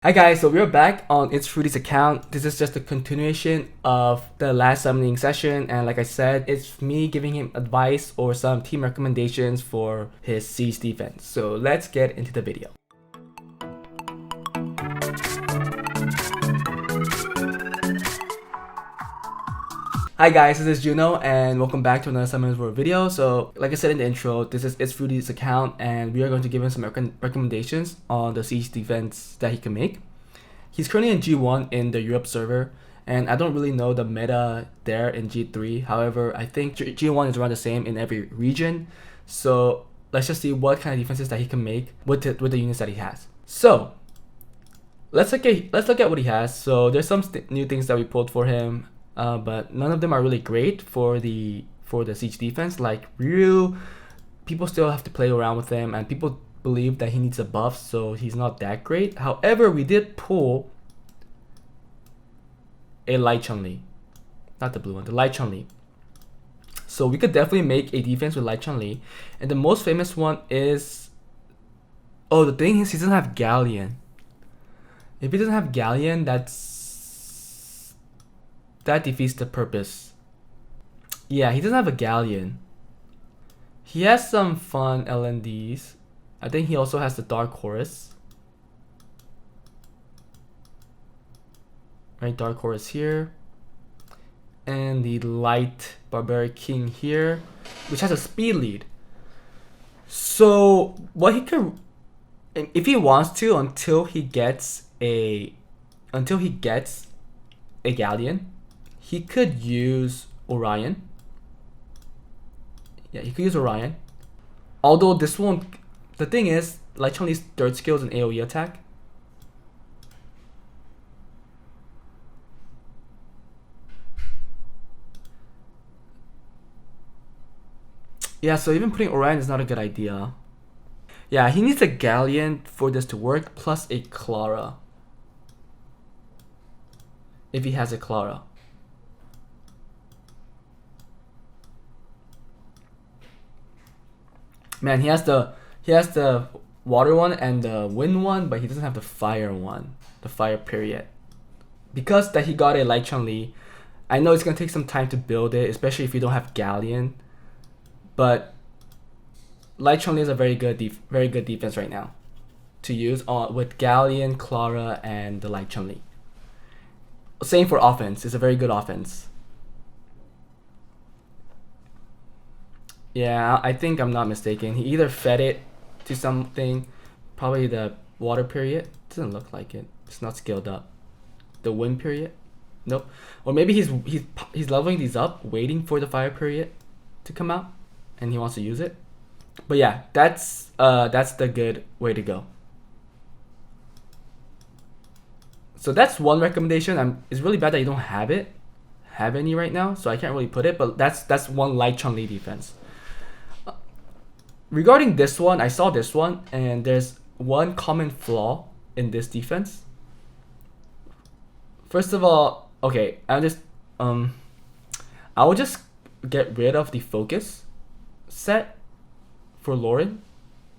Hi guys, so we're back on ItzFruity's account. This is just a continuation of the last summoning session, and like I said, it's me giving him advice or some team recommendations for his siege defense. So let's get into the video. Hi guys, this is Juno and welcome back to another Summoners World video. So like I said in the intro, this is ItzFruity's account and we are going to give him some recommendations on the siege defense that he can make. He's currently in G1 in the Europe server and I don't really know the meta there in G3. However, I think G1 is around the same in every region. So let's just see what kind of defenses that he can make with the units that he has. So let's look at what he has. So there's some new things that we pulled for him. But none of them are really great for the siege defense. Like Ryu, people still have to play around with him, and people believe that he needs a buff, so he's not that great. However, we did pull a light Chun-Li, not the blue one, the light Chun-Li. So we could definitely make a defense with light Chun-Li, and the most famous one is, oh, the thing is he doesn't have Galleon. If he doesn't have Galleon, that defeats the purpose. Yeah, he doesn't have a Galleon. He has some fun LNDs. I think he also has the Dark Horse. Right, Dark Horse here. And the Light Barbaric King here, which has a speed lead. So what he could, if he wants to, until he gets a Galleon, he could use Orion. Yeah, he could use Orion. Although this won't... The thing is, Light Chun-Li's third skill is an AoE attack. Yeah, so even putting Orion is not a good idea. Yeah, he needs a Galleon for this to work, plus a Clara. If he has a Clara. Man, he has the water one and the wind one, but he doesn't have the fire one, the fire period. Because that he got a light Chun-Li, I know it's gonna take some time to build it, especially if you don't have Galleon. But light Chun-Li is a very good defense right now to use with Galleon, Clara, and the light Chun-Li. Same for offense. It's a very good offense. Yeah, I think I'm not mistaken. He either fed it to something, probably the water period. Doesn't look like it. It's not scaled up. The wind period, nope. Or maybe he's leveling these up, waiting for the fire period to come out, and he wants to use it. But yeah, that's the good way to go. So that's one recommendation. It's really bad that you don't have any right now, so I can't really put it. But that's one light Chun-Li defense. Regarding this one, I saw this one, and there's one common flaw in this defense. First of all, okay, I will just get rid of the focus set for Lauren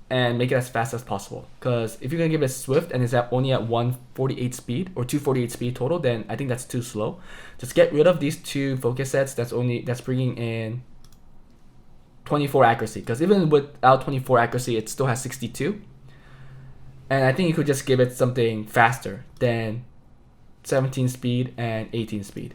and make it as fast as possible. Because if you're gonna give it swift and it's only at 148 speed or 248 speed total, then I think that's too slow. Just get rid of these two focus sets. That's bringing in 24 accuracy, because even without 24 accuracy it still has 62, and I think you could just give it something faster than 17 speed and 18 speed,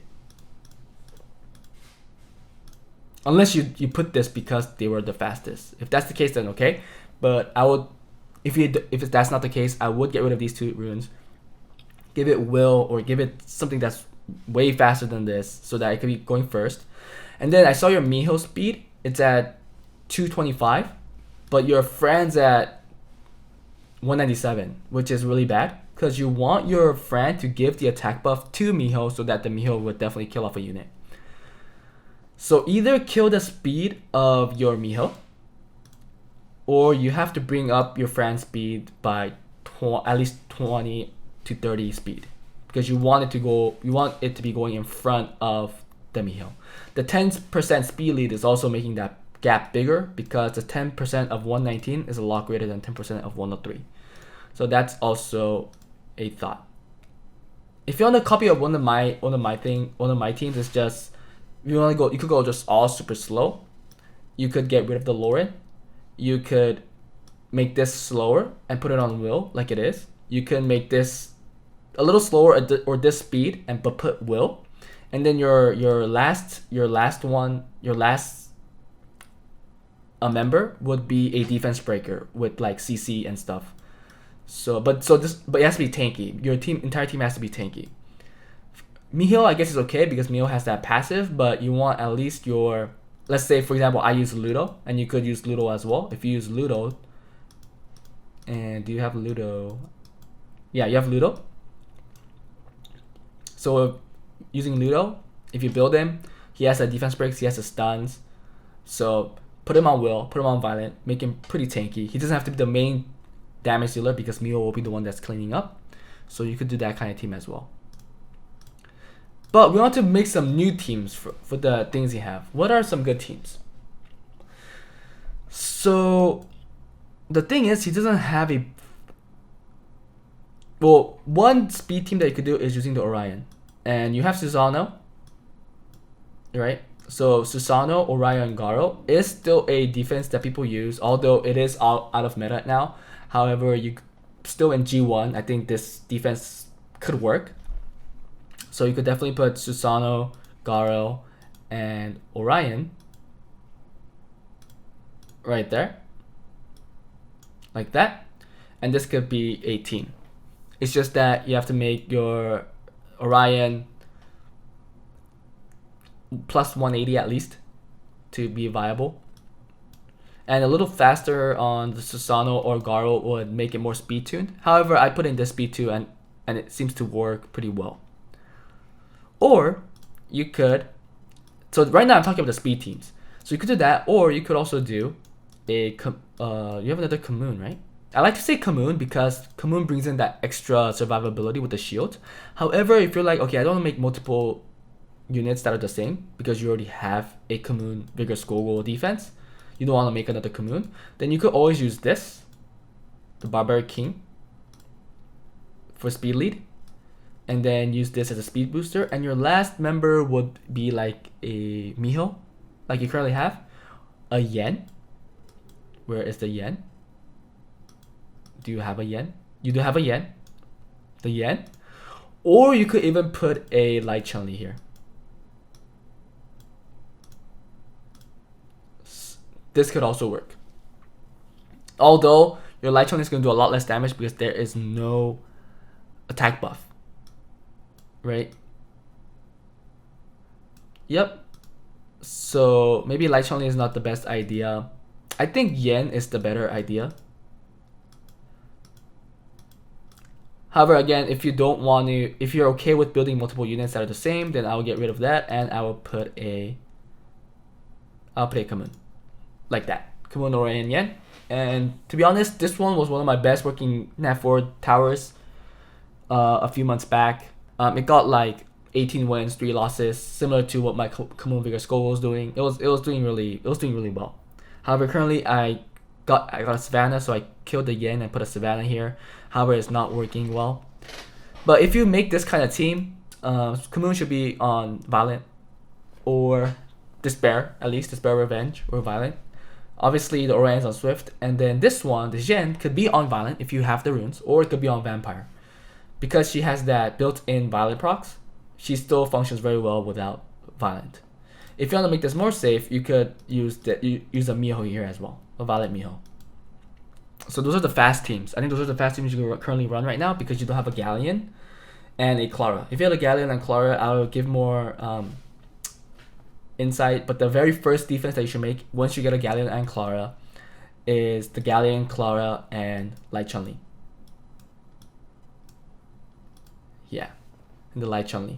unless you put this because they were the fastest. If that's the case, then okay, but I would, if that's not the case, I would get rid of these two runes, give it will, or give it something that's way faster than this so that it could be going first. And then I saw your Miho speed, it's at 225, but your friend's at 197, which is really bad because you want your friend to give the attack buff to Miho so that the Miho would definitely kill off a unit. So either kill the speed of your Miho, or you have to bring up your friend's speed by at least 20 to 30 speed, because you want it to be going in front of the Miho. The 10% speed lead is also making that gap bigger, because the 10% of 119 is a lot greater than 10% of 103. So that's also a thought. If you want a copy of one of my teams, is just you could go just all super slow. You could get rid of the Lauren. You could make this slower and put it on Will like it is. You can make this a little slower or this speed and but put Will. And then your last member would be a defense breaker with like CC and stuff. But it has to be tanky. Your entire team has to be tanky. Miho, I guess, is okay because Miho has that passive, but you want at least your, let's say for example I use Ludo and you could use Ludo as well. If you use Ludo, and do you have Ludo? Yeah, you have Ludo. So using Ludo, if you build him, he has a defense breaks, he has the stuns. So put him on Will, put him on Violent, make him pretty tanky. He doesn't have to be the main damage dealer because Mio will be the one that's cleaning up. So you could do that kind of team as well. But we want to make some new teams for the things you have. What are some good teams? So the thing is, he doesn't have a... Well, one speed team that you could do is using the Orion. And you have Susano, right? So Susano, Orion, and Garo is still a defense that people use, although it is out of meta now. However, you still in G1, I think this defense could work. So you could definitely put Susano, Garo, and Orion right there, like that. And this could be a team. It's just that you have to make your Orion plus 180 at least to be viable. And a little faster on the Susano or Garo would make it more speed tuned. However, I put in this speed too, and it seems to work pretty well. Or you could, so right now I'm talking about the speed teams. So you could do that, or you could also do a, you have another Kamoon, right? I like to say Kamoon because Kamoon brings in that extra survivability with the shield. However, if you're like, okay, I don't want to make multiple units that are the same because you already have a Kamoon Vigor Skull defense, you don't want to make another Kamoon, then you could always use this, the Barbaric King, for speed lead, and then use this as a speed booster, and your last member would be like a Miho, like you currently have, a Yen. Where is the Yen? Do you have a Yen? You do have a Yen. The Yen. Or you could even put a Light Chun-Li here. This could also work. Although your Light Chun-Li is going to do a lot less damage because there is no attack buff. Right? Yep. So maybe Light Chun-Li is not the best idea. I think Yen is the better idea. However, again, if you don't want to, if you're okay with building multiple units that are the same, then I'll get rid of that and I will put a Kamoon. Like that. Kamoon, Orion, Yen. And to be honest, this one was one of my best working Nat4 towers a few months back. It got like 18 wins, 3 losses, similar to what my Kamoon Vigor Skull was doing. It was doing really well. However, currently I got a Savannah, so I killed the Yen and put a Savannah here. However, it's not working well. But if you make this kind of team, Kamoon should be on Violent or Despair, at least Despair Revenge or Violent. Obviously, the Orion's on Swift, and then this one, the Yen, could be on Violent if you have the runes, or it could be on Vampire. Because she has that built-in Violent procs, she still functions very well without Violent. If you want to make this more safe, you could use a Miho here as well, a Violet Miho. So those are the fast teams. I think those are the fast teams you can currently run right now because you don't have a Galleon and a Clara. If you had a Galleon and Clara, I would give more insight. But the very first defense that you should make once you get a Galleon and Clara is the Galleon, Clara, and Light Chun-Li. Yeah, and the Light Chun-Li.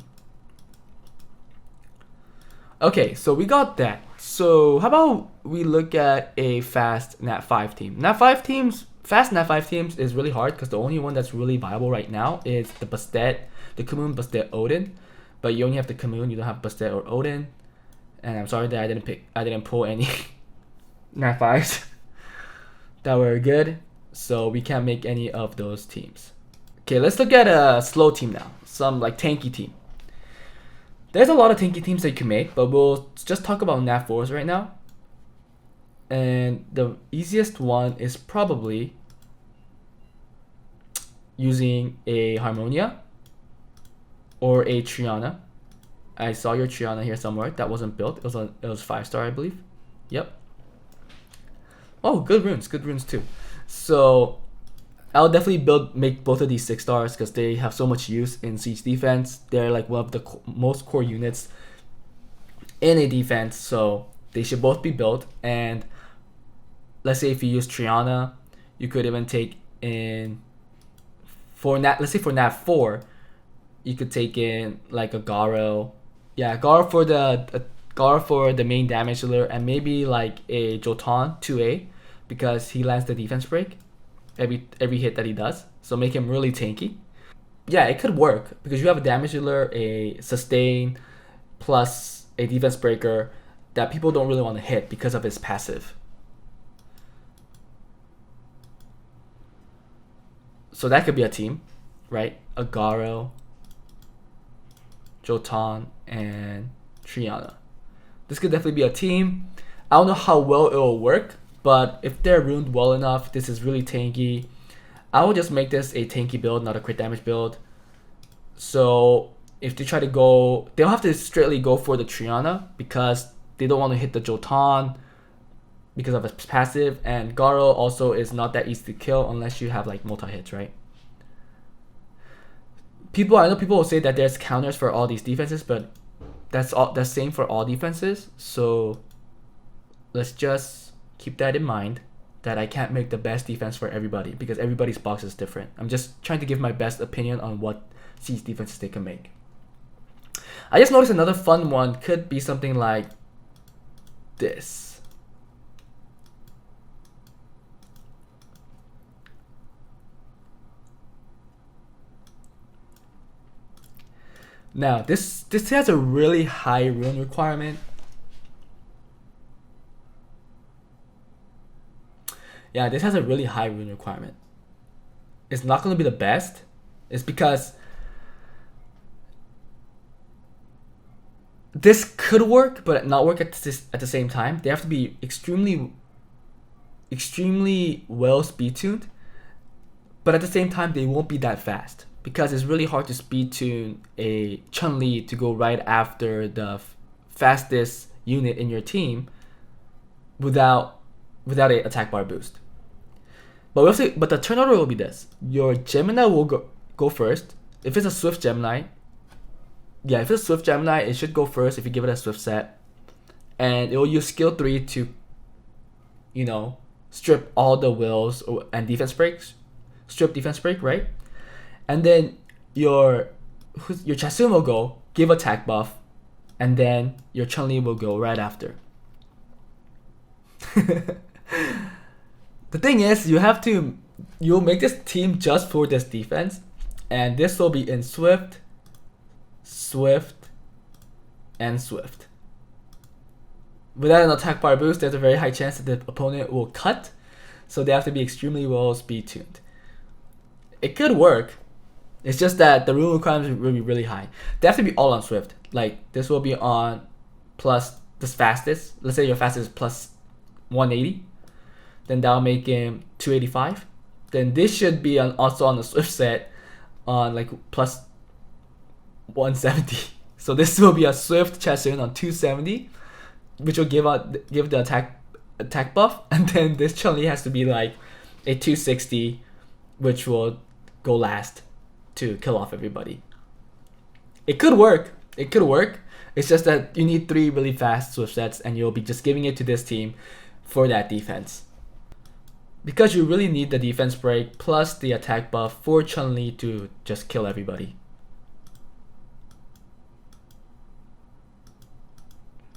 Okay, so we got that. So how about we look at a fast Nat5 team? Fast Nat5 teams is really hard because the only one that's really viable right now is the Bastet, the Kamoon, Bastet, Odin. But you only have the Kamoon, you don't have Bastet or Odin. And I'm sorry that I didn't pull any Nat5s that were good. So we can't make any of those teams. Okay, let's look at a slow team now. Some like tanky team. There's a lot of tanky teams that you can make, but we'll just talk about nat 4s right now. And the easiest one is probably using a Harmonia or a Triana. I saw your Triana here somewhere. That wasn't built. It was 5-star, I believe. Yep. Oh, good runes too. So I'll definitely make both of these 6-stars because they have so much use in siege defense. They're like one of the most core units in a defense, so they should both be built. And let's say if you use Triana, you could even take in let's say for nat 4, you could take in like a Garo. Yeah, Garo for the main damage dealer, and maybe like a Jotan 2A because he lands the defense break every hit that he does. So make him really tanky. Yeah, it could work because you have a damage dealer, a sustain, plus a defense breaker that people don't really want to hit because of his passive. So that could be a team, right? A Garo, Jotan, and Triana. This could definitely be a team. I don't know how well it will work, but if they're runed well enough, this is really tanky. I will just make this a tanky build, not a crit damage build. So if they try to go, they'll have to straightly go for the Triana because they don't want to hit the Jotan because of its passive, and Garo also is not that easy to kill unless you have like multi-hits, right? I know people will say that there's counters for all these defenses, but that's same for all defenses. So let's just keep that in mind, that I can't make the best defense for everybody because everybody's box is different. I'm just trying to give my best opinion on what siege defenses they can make. I just noticed another fun one could be something like this. Now, this has a really high rune requirement. Yeah, this has a really high rune requirement. It's not going to be the best. It's because this could work, but not work at the same time. They have to be extremely well speed tuned, but at the same time they won't be that fast because it's really hard to speed tune a Chun-Li to go right after the fastest unit in your team without a attack bar boost. But the turn order will be this: your Gemini will go first. If it's a Swift Gemini, if it's a Swift Gemini, it should go first if you give it a Swift set, and it will use skill 3 to, strip all the wills and defense breaks, strip defense break, right? And then your Chasun will go, give attack buff, and then your Chun-Li will go right after. The thing is, you'll make this team just for this defense, and this will be in Swift, Swift, and Swift. Without an attack bar boost, there's a very high chance that the opponent will cut, so they have to be extremely well speed tuned. It could work. It's just that the rune requirements will be really high. They have to be all on Swift. Like, this will be on plus the fastest. Let's say your fastest is plus 180. Then that'll make him 285. Then this should be also on the Swift set on like plus 170. So this will be a Swift Chasun on 270, which will give the attack buff. And then this Chun-Li has to be like a 260, which will go last to kill off everybody. It could work. It's just that you need 3 really fast Swift sets, and you'll be just giving it to this team for that defense. Because you really need the defense break plus the attack buff for Chun-Li to just kill everybody.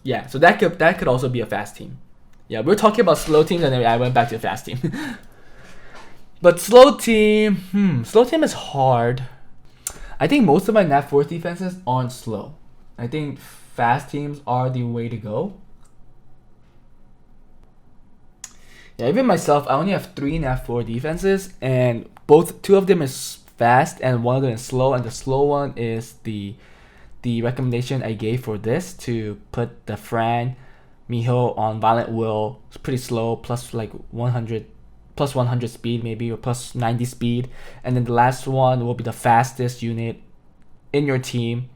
Yeah, so that could also be a fast team. Yeah, we're talking about slow teams, and then I went back to the fast team. But slow team is hard. I think most of my nat 4 defenses aren't slow. I think fast teams are the way to go. Yeah, even myself, I only have 3 nat 4 defenses, and 2 of them is fast and one of them is slow, and the slow one is the recommendation I gave for this, to put the Fran Miho on Violent Will. It's pretty slow, plus like 100 speed maybe, or plus 90 speed. And then the last one will be the fastest unit in your team,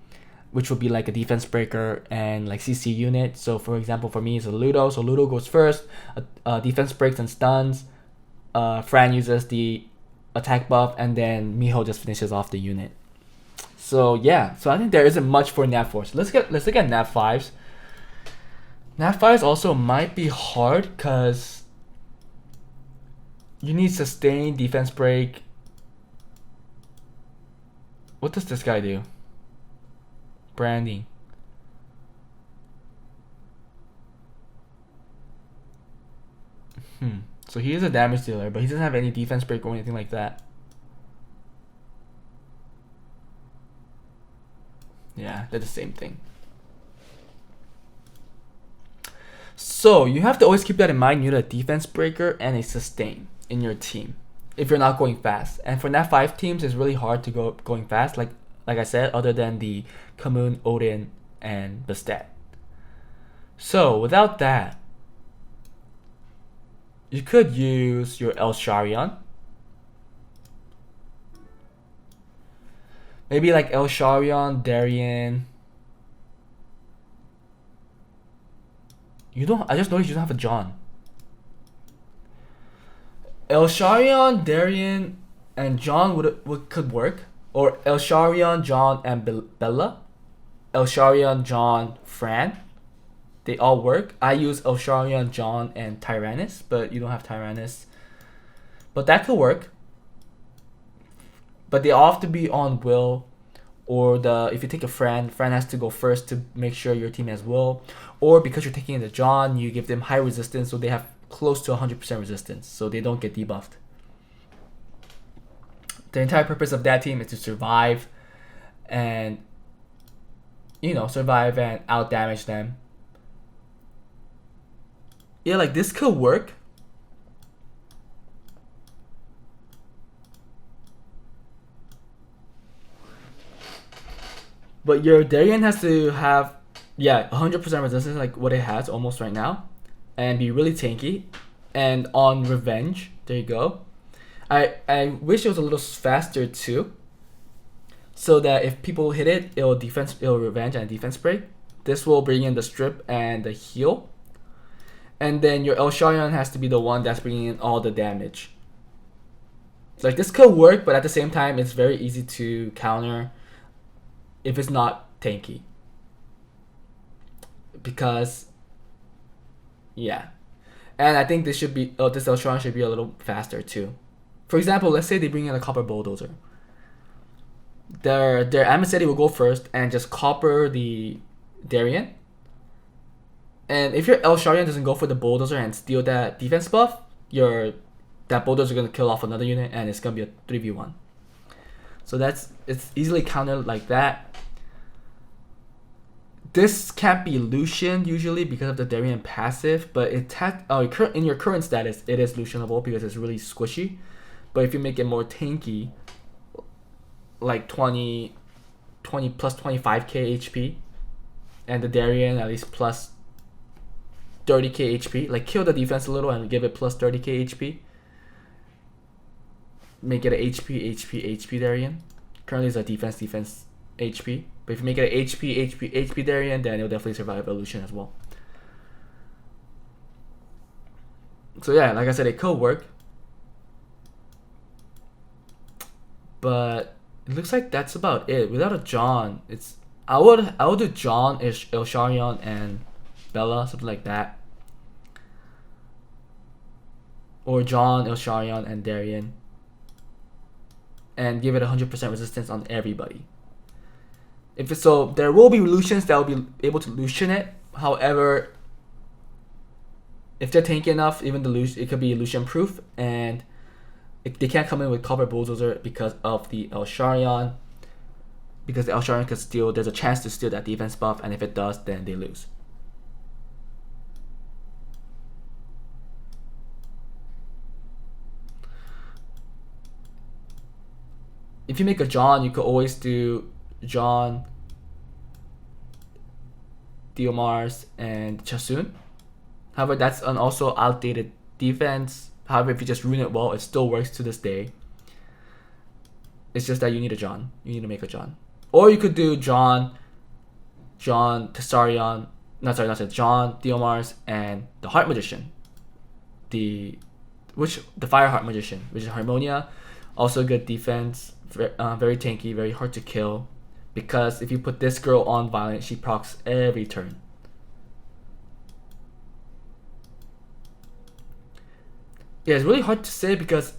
which will be like a defense breaker and like CC unit. So for example, for me it's a Ludo. So Ludo goes first, defense breaks and stuns. Fran uses the attack buff, and then Miho just finishes off the unit. So yeah, so I think there isn't much for Nat 4. So let's look at Nat 5s. Nat 5s also might be hard because you need sustain, defense break. What does this guy do? Branding. So he is a damage dealer, but he doesn't have any defense break or anything like that. Yeah, they're the same thing. So you have to always keep that in mind. You need a defense breaker and a sustain in your team if you're not going fast. And for Nat 5 teams, it's really hard to go going fast. Like I said, other than the Kamun, Odin, and Bastet. So without that, you could use your El Sharion. Maybe like El Sharion, Darien. I just noticed you don't have a John. El Sharion, Darien, and John could work. Or El Sharion, John, and Bella. El Sharion, John, Fran. They all work. I use El Sharion, John, and Tyrannus, but you don't have Tyrannus. But that could work. But they all have to be on Will, or if you take a Fran has to go first to make sure your team has Will. Or because you're taking the John, you give them high resistance, so they have close to 100% resistance, so they don't get debuffed. The entire purpose of that team is to survive and out damage them. Yeah, like this could work. But your Darien has to have 100% resistance, like what it has almost right now, and be really tanky. And on Revenge, there you go. I wish it was a little faster too, so that if people hit it, it'll Revenge and defense break. This will bring in the strip and the heal. And then your El Sharion has to be the one that's bringing in all the damage. Like this could work, but at the same time, it's very easy to counter if it's not tanky. Because, yeah. And I think this El Sharion should be a little faster too. For example, let's say they bring in a Copper Bulldozer. Their Amicetti will go first and just copper the Darien. And if your El Sharion doesn't go for the Bulldozer and steal that defense buff, that Bulldozer is going to kill off another unit, and it's going to be a 3v1. So it's easily countered like that. This can't be Lucian usually because of the Darien passive, but in your current status, it is Lucianable because it's really squishy. But if you make it more tanky, like 20 plus 25k HP, and the Darien at least plus 30k HP, like kill the defense a little and give it plus 30k HP. Make it a HP Darien. Currently it's a defense HP. But if you make it a HP Darien, then it'll definitely survive evolution as well. So yeah, like I said, it could work. But it looks like that's about it. Without a John, I would do John, El Sharion, and Bella, something like that. Or John, El Sharion, and Darien. And give it 100% resistance on everybody. There will be Lucians that will be able to Lucian it. However, if they're tanky enough, even it could be Lucian proof, and they can't come in with Copper Bulldozer because of the El Sharion. Because the El Sharion could steal, there's a chance to steal that defense buff, and if it does, then they lose. if you make a John, you could always do John, Diomars, and Chasun. However, that's an also outdated defense. However, if you just ruin it well, it still works to this day. It's just that you need a John. You need to make a John. Or you could do John, Tessarion, John, Diomars, and the Heart Magician. The Fire Heart Magician, which is Harmonia. Also good defense, very tanky, very hard to kill. Because if you put this girl on Violent, she procs every turn. Yeah, it's really hard to say because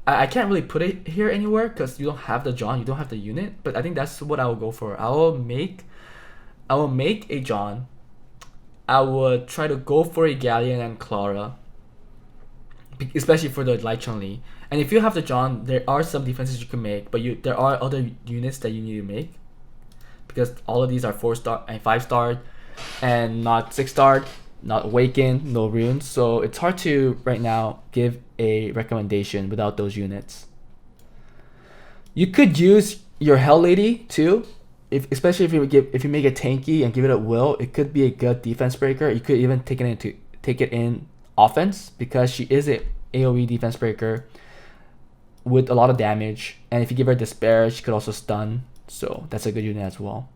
I can't really put it here anywhere because you don't have the John, you don't have the unit. But I think that's what I will go for. I will make a John. I would try to go for a Galleon and Clara, especially for the Light Chun-Li. And if you have the John, there are some defenses you can make, but there are other units that you need to make because all of these are 4-star and 5-star and not 6-star, not awakened, no runes. So it's hard to right now give a recommendation without those units. You could use your Hell Lady too, especially if you make it tanky and give it a will. It could be a good defense breaker. You could even take it in offense because she is a AoE defense breaker with a lot of damage, and if you give her Despair, she could also stun. So that's a good unit as well.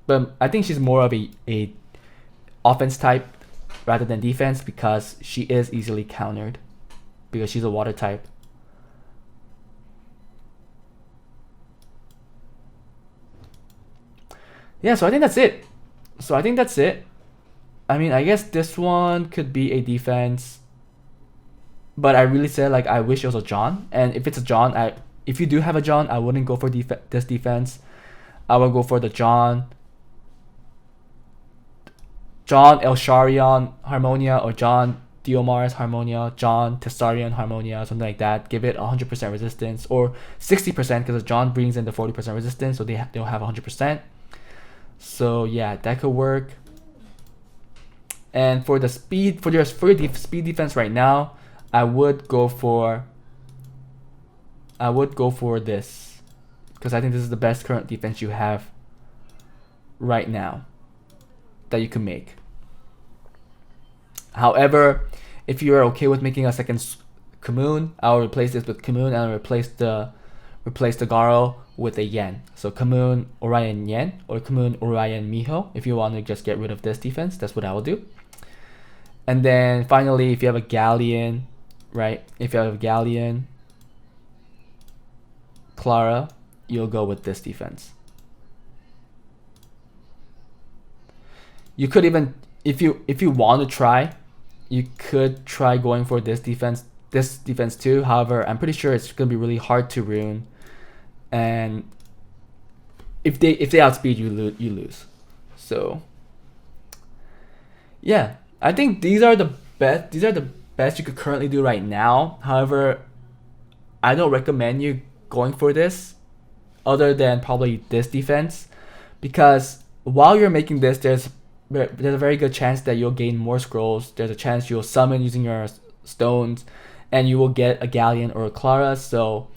But I think she's more of a offense type rather than defense because she is easily countered because she's a water type. Yeah, so I think that's it. I mean, I guess this one could be a defense, but I really said like I wish it was a John. And if it's a John, if you do have a John, I wouldn't go for this defense. I would go for the John Elsharion Harmonia or John Diomars Harmonia, John Tessarion Harmonia, something like that. Give it 100% resistance or 60% because John brings in the 40% resistance, so they'll have 100%. So yeah, that could work. And for the speed, for your speed defense right now, I would go for this because I think this is the best current defense you have right now that you can make. However, if you are okay with making a second Kamoon, I'll replace this with Kamoon and I'll replace the Garo with a Yen. So Kamoon Orion Yen or Kamoon Orion Miho. If you want to just get rid of this defense, that's what I will do. And then finally, if you have a Galleon, right? If you have a Galleon, Clara, you'll go with this defense. You could even, if you want to try, you could try going for this defense too. However, I'm pretty sure it's gonna be really hard to ruin, and if they outspeed you, you lose. So yeah, I think these are the best you could currently do right now. However, I don't recommend you going for this other than probably this defense, because while you're making this, there's a very good chance that you'll gain more scrolls. There's a chance you'll summon using your stones, and you will get a Galleon or a Clara. So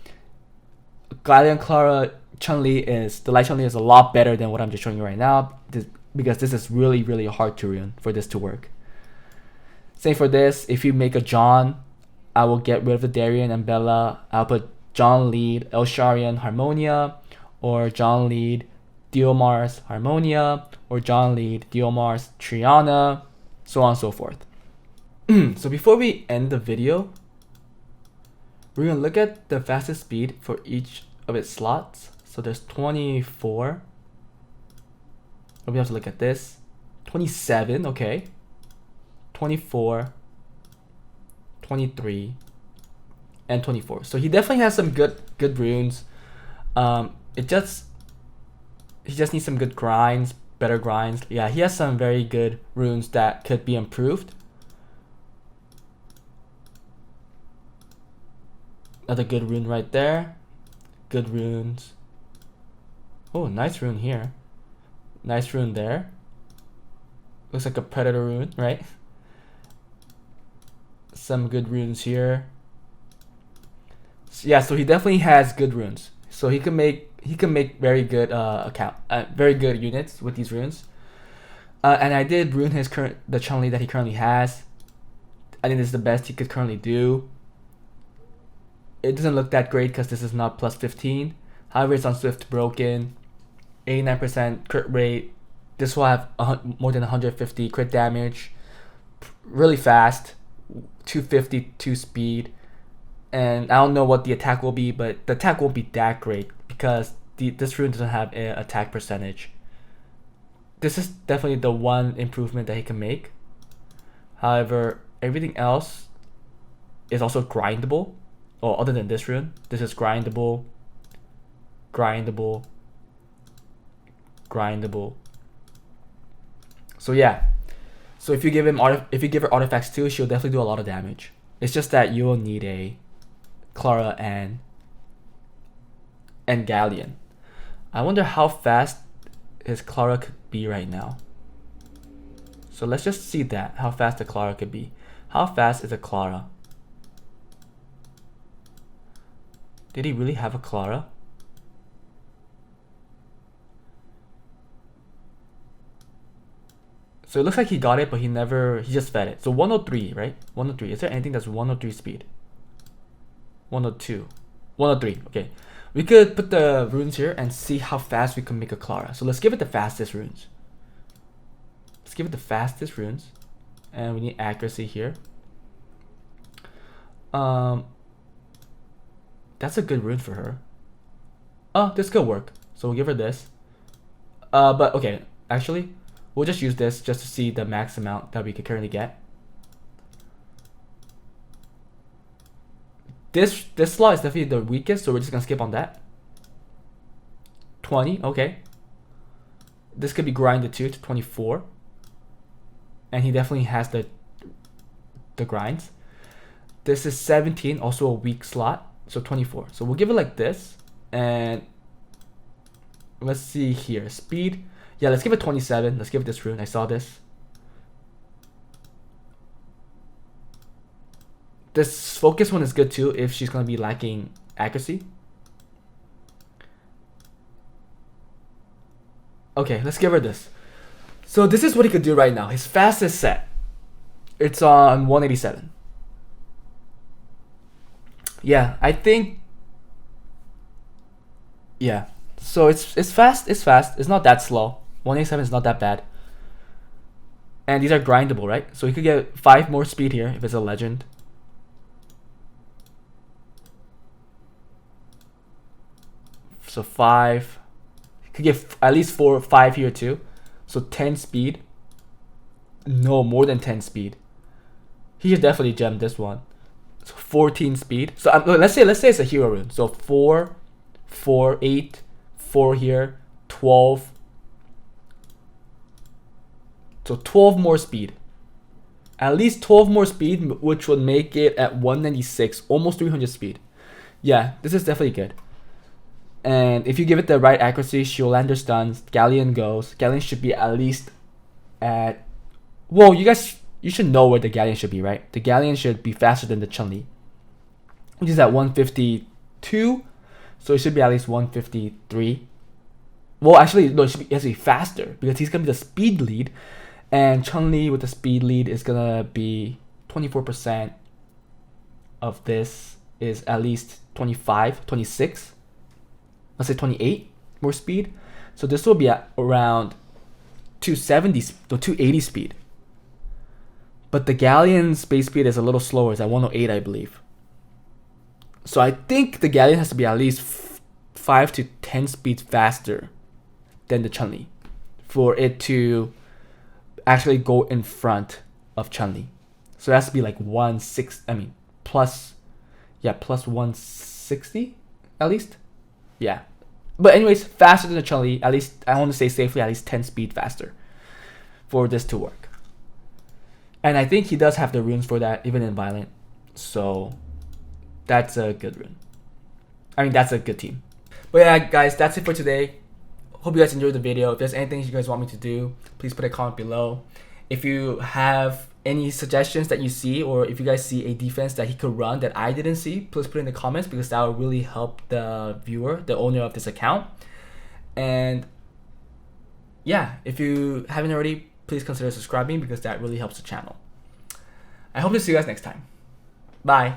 Galleon, Clara, the Light Chun-Li is a lot better than what I'm just showing you right now, because this is really, really hard to ruin for this to work. Same for this. If you make a John, I will get rid of the Darien and Bella. I'll put John lead Elsharion Harmonia, or John lead Diomars Harmonia, or John lead Diomars Triana, so on and so forth. So before we end the video, we're going to look at the fastest speed for each of its slots. So there's 24. We have to look at this. 27, okay. 24, 23, and 24. So he definitely has some good runes. He just needs some good grinds, better grinds. Yeah, he has some very good runes that could be improved. Another good rune right there. Good runes. Oh, nice rune here. Nice rune there. Looks like a predator rune, right? Some good runes here. Yeah, so he definitely has good runes. So he can make very good very good units with these runes. And I did rune the Chun-Li that he currently has. I think this is the best he could currently do. It doesn't look that great because this is not plus 15. However, it's on Swift broken. 89% crit rate. This will have more than 150 crit damage. Really fast. 252 speed. And I don't know what the attack will be, but the attack won't be that great because this rune doesn't have an attack percentage. This is definitely the one improvement that he can make. However, everything else is also grindable. Oh, other than this rune, this is grindable, grindable, grindable. So yeah, so if you give her artifacts too, she'll definitely do a lot of damage. It's just that you will need a Clara and Galleon. I wonder how fast his Clara could be right now. So let's just see that, how fast the Clara could be. How fast is a Clara? Did he really have a Clara? So it looks like he got it, but he just fed it. So 103, right? 103. Is there anything that's 103 speed? 102. 103, okay. We could put the runes here and see how fast we can make a Clara. So let's give it the fastest runes. Let's give it the fastest runes. And we need accuracy here. That's a good rune for her. Oh, this could work. So we'll give her this. But okay, actually, we'll just use this just to see the max amount that we could currently get. This slot is definitely the weakest, so we're just gonna skip on that. 20, okay. This could be grinded too to 24. And he definitely has the grinds. This is 17, also a weak slot. So 24. So we'll give it like this. And let's see here. Speed. Yeah, let's give it 27. Let's give it this rune. I saw this. This focus one is good too if she's going to be lacking accuracy. Okay, let's give her this. So this is what he could do right now. His fastest set. It's on 187. Yeah, I think. Yeah, so it's fast. It's fast. It's not that slow. 187 is not that bad. And these are grindable, right? So he could get 5 more speed here if it's a legend. So 5. He could get at least 4 or 5 here too. So 10 speed. No, more than 10 speed. He should definitely gem this one. So 14 speed. So let's say it's a hero rune. So 4, 4, 8, 4 here, 12. So 12 more speed. At least 12 more speed, which would make it at 196, almost 300 speed. Yeah, this is definitely good. And if you give it the right accuracy, she'll land her stuns. Galleon goes. Galleon should be at least at... Well, you should know where the Galleon should be, right? The Galleon should be faster than the Chun-Li, which is at 152. So it should be at least 153. Well, actually, no, it has to be faster because he's going to be the speed lead. And Chun-Li with the speed lead is going to be 24% of this is at least 25, 26. Let's say 28 more speed. So this will be at around 270, 280 speed. But the Galleon's base speed is a little slower. It's at 108, I believe. So I think the Galleon has to be at least 5 to 10 speeds faster than the Chun-Li for it to actually go in front of Chun-Li. So it has to be like plus 160 at least. Yeah. But anyways, faster than the Chun-Li. At least, I want to say safely, at least 10 speed faster for this to work. And I think he does have the runes for that, even in Violent. So that's a good rune. I mean, that's a good team. But yeah, guys, that's it for today. Hope you guys enjoyed the video. If there's anything you guys want me to do, please put a comment below. If you have any suggestions that you see, or if you guys see a defense that he could run that I didn't see, please put in the comments, because that will really help the viewer, the owner of this account. And yeah, if you haven't already, please consider subscribing, because that really helps the channel. I hope to see you guys next time. Bye.